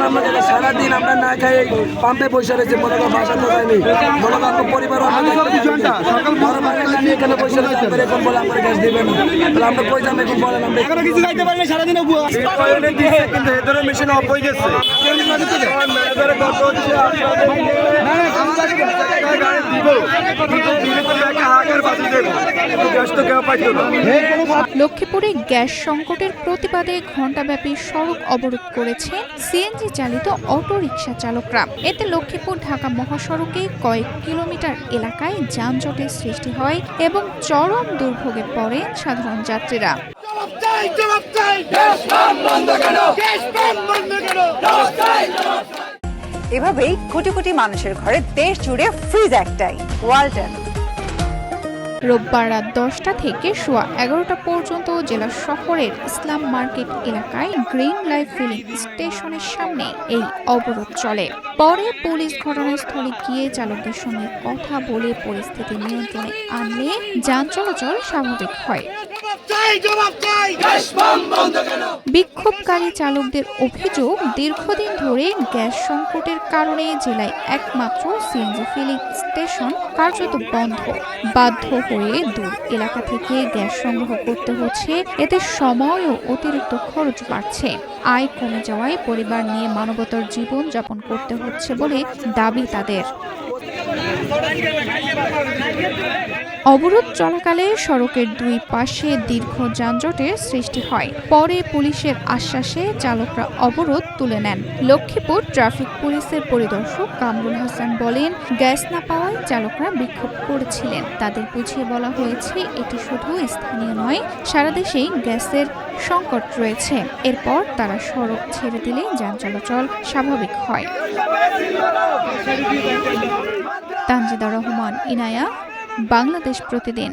আমাদের সারাদিন আমরা না খাই পাম্পে বসে রয়েছে, মনে করেন বাসাতে যায়নি, মনে করেন পরিবার এখানে বসে রয়েছে, আমাদের এখন বলে আমরা গ্যাস দিবেন না, তাহলে আমরা কই যাবো এখন বলেন? আমরা কিছু খাইতে পারি না সারাদিন, কিন্তু এদের মেশিন অফ হয়ে গেছে। লক্ষ্মীপুরে গ্যাস সংকটের প্রতিবাদে ঘণ্টাব্যাপী সড়ক অবরোধ করেছে সিএনজি চালিত অটোরিকশা চালকরা। এতে লক্ষ্মীপুর ঢাকা মহাসড়কে কয়েক কিলোমিটার এলাকায় যানজটের সৃষ্টি হয় এবং চরম দুর্ভোগে পড়ে সাধারণ যাত্রীরা। এভাবেই কোটি কোটি মানুষের ঘরে দেশ জুড়ে ফ্রিজ একটাই, ওয়ালটন। রোববার রাত 10টা থেকে সোয়া 11টা পর্যন্ত জেলা শহরের ইসলাম মার্কেট এলাকায় গ্রিন লাইফ ফিলিং স্টেশনের সামনে এই অবরোধ চলে। পরে পুলিশ ঘটনাস্থলে গিয়ে চালকদের সঙ্গে কথা বলে পরিস্থিতি নিয়ন্ত্রণে আনলে যান চলাচল স্বাভাবিক হয়। বিক্ষোভকারী চালকদের অভিযোগ, দীর্ঘদিন ধরে গ্যাস সংকটের কারণে জেলায় একমাত্র সিএনজি ফিলিং স্টেশন কার্যত বন্ধ। বাধ্য হয়ে দূর এলাকা থেকে গ্যাস সংগ্রহ করতে হচ্ছে, এতে সময় ও অতিরিক্ত খরচ বাড়ছে। আয় কমে যাওয়ায় পরিবার নিয়ে মানবতার জীবন যাপন করতে হচ্ছে বলে দাবি তাদের। অবরোধ চলাকালে সড়কের দুই পাশে দীর্ঘ যানজটের সৃষ্টি হয়। পরে পুলিশের আশ্বাসে চালকরা অবরোধ তুলে নেন। লক্ষ্মীপুর ট্রাফিক পুলিশের পরিদর্শক কামরুল হাসান বলেন, গ্যাস না পাওয়ায় চালকরা বিক্ষোভ করেছিলেন। তাদের বুঝিয়ে বলা হয়েছে এটি শুধু স্থানীয় নয়, সারা দেশেই গ্যাসের সংকট রয়েছে। এরপর তারা সড়ক ছেড়ে দিলে যান চলাচল স্বাভাবিক হয়। তানজিদা রহমান, ইনায়া, বাংলাদেশ প্রতিদিন।